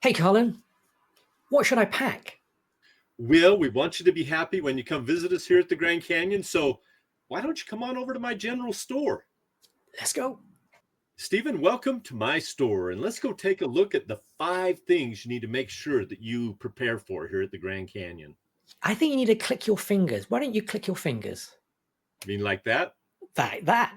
Hey, Karlyn, what should I pack? Will, we want you to be happy when you come visit us here at the Grand Canyon. So why don't you come on over to my general store? Let's go. Stephen, welcome to my store. And let's go take a look at the 5 things you need to make sure that you prepare for here at the Grand Canyon. I think you need to click your fingers. Why don't you click your fingers? I mean, like that? That.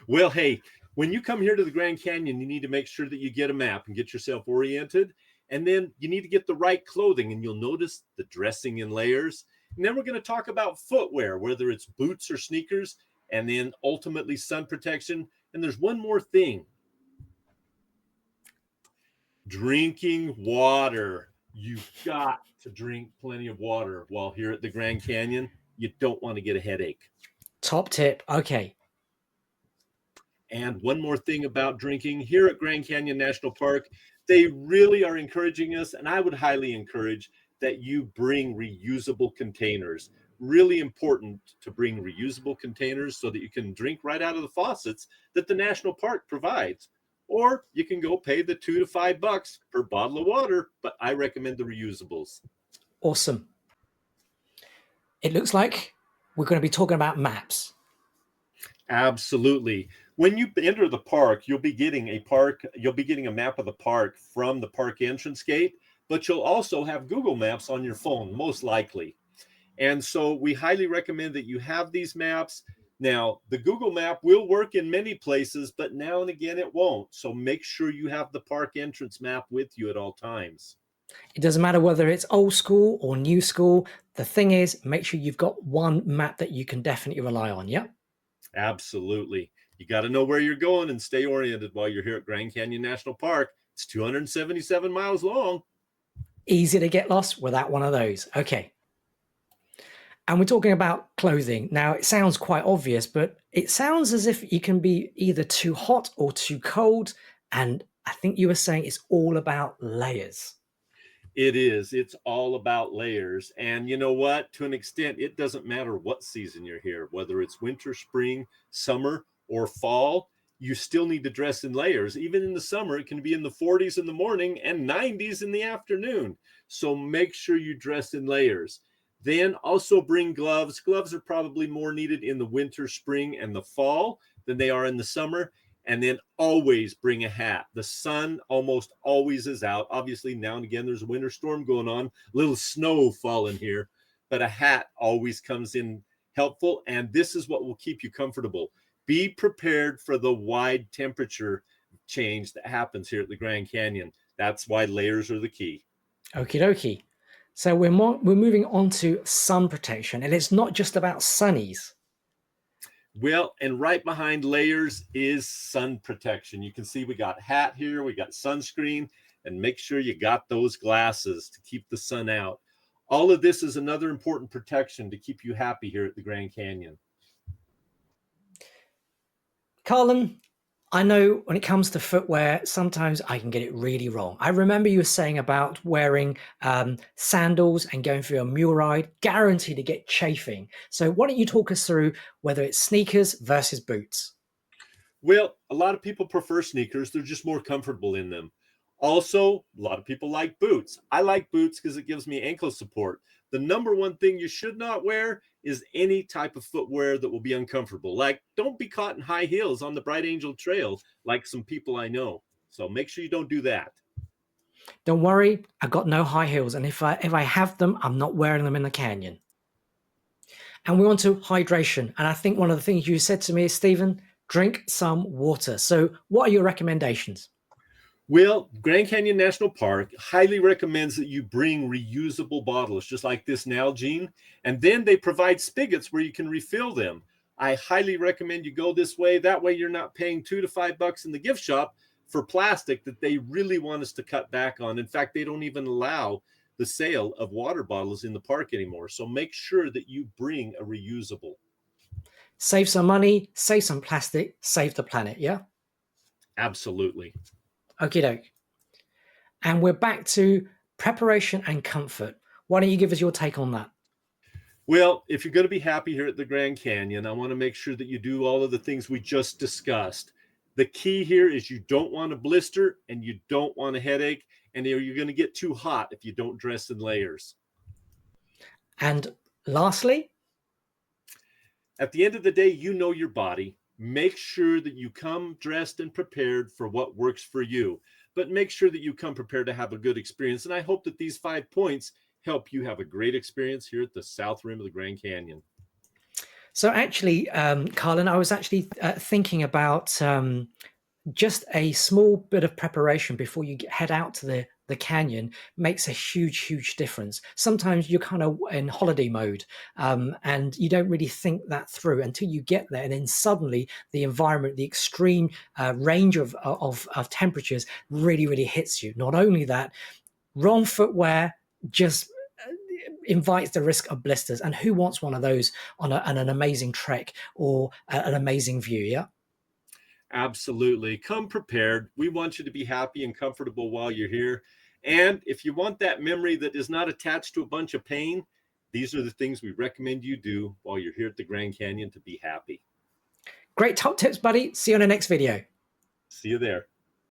Well, hey, when you come here to the Grand Canyon, you need to make sure that you get a map and get yourself oriented. And then you need to get the right clothing, and you'll notice the dressing in layers. And then we're going to talk about footwear, whether it's boots or sneakers, and then ultimately sun protection. And there's one more thing: drinking water. You've got to drink plenty of water while here at the Grand Canyon. You don't want to get a headache. Top tip. Okay. And one more thing about drinking here at Grand Canyon National Park, they really are encouraging us, and I would highly encourage that you bring reusable containers. Really important to bring reusable containers so that you can drink right out of the faucets that the national park provides. Or you can go pay the $2 to $5 per bottle of water, but I recommend the reusables. Awesome. It looks like we're going to be talking about maps. Absolutely. When you enter the park, you'll be getting a map of the park from the park entrance gate, but you'll also have Google Maps on your phone, most likely. And so we highly recommend that you have these maps. Now, the Google map will work in many places, but now and again it won't. So make sure you have the park entrance map with you at all times. It doesn't matter whether it's old school or new school. The thing is, make sure you've got one map that you can definitely rely on. Yeah. Absolutely. You got to know where you're going and stay oriented while you're here at Grand Canyon National Park. It's 277 miles long. Easy to get lost without one of those. Okay. And we're talking about clothing. Now, it sounds quite obvious, but it sounds as if you can be either too hot or too cold. And I think you were saying it's all about layers. It is. It's all about layers. And you know what? To an extent, it doesn't matter what season you're here, whether it's winter, spring, summer, or fall, you still need to dress in layers. Even in the summer, it can be in the 40s in the morning and 90s in the afternoon. So make sure you dress in layers. Then also bring gloves. Gloves are probably more needed in the winter, spring, and the fall than they are in the summer. And then always bring a hat. The sun almost always is out. Obviously, now and again, there's a winter storm going on, a little snow falling here, but a hat always comes in helpful. And this is what will keep you comfortable. Be prepared for the wide temperature change that happens here at the Grand Canyon. That's why layers are the key. Okie dokie. So we're moving on to sun protection, and it's not just about sunnies. Well, and right behind layers is sun protection. You can see we got hat here, we got sunscreen, and make sure you got those glasses to keep the sun out. All of this is another important protection to keep you happy here at the Grand Canyon. Karlyn, I know when it comes to footwear, sometimes I can get it really wrong. I remember you were saying about wearing sandals and going for a mule ride, guaranteed to get chafing. So why don't you talk us through whether it's sneakers versus boots? Well, a lot of people prefer sneakers. They're just more comfortable in them. Also, a lot of people like boots. I like boots because it gives me ankle support. The number one thing you should not wear is any type of footwear that will be uncomfortable. Like, don't be caught in high heels on the Bright Angel Trail like some people I know. So make sure you don't do that. Don't worry, I've got no high heels, and if I have them, I'm not wearing them in the canyon. And we're on to hydration. And I think one of the things you said to me is, Steven, drink some water. So what are your recommendations? Well, Grand Canyon National Park highly recommends that you bring reusable bottles, just like this Nalgene, and then they provide spigots where you can refill them. I highly recommend you go this way. That way you're not paying $2 to $5 in the gift shop for plastic that they really want us to cut back on. In fact, they don't even allow the sale of water bottles in the park anymore. So make sure that you bring a reusable. Save some money, save some plastic, save the planet, yeah? Absolutely. Okie doke. And we're back to preparation and comfort. Why don't you give us your take on that? Well, if you're going to be happy here at the Grand Canyon, I want to make sure that you do all of the things we just discussed. The key here is you don't want a blister and you don't want a headache, and you're going to get too hot if you don't dress in layers. And lastly, at the end of the day, you know your body. Make sure that you come dressed and prepared for what works for you, but make sure that you come prepared to have a good experience. And I hope that these 5 points help you have a great experience here at the South Rim of the Grand Canyon. so actually, Karlyn, I was actually thinking about just a small bit of preparation before you head out to the canyon makes a huge difference. Sometimes you're kind of in holiday mode, and you don't really think that through until you get there, and then suddenly the environment, the extreme range of temperatures really hits you. Not only that, wrong footwear just invites the risk of blisters, and who wants one of those on an amazing trek or an amazing view? Yeah. Absolutely. Come prepared. We want you to be happy and comfortable while you're here. And if you want that memory that is not attached to a bunch of pain, these are the things we recommend you do while you're here at the Grand Canyon to be happy. Great top tips, buddy. See you on the next video. See you there.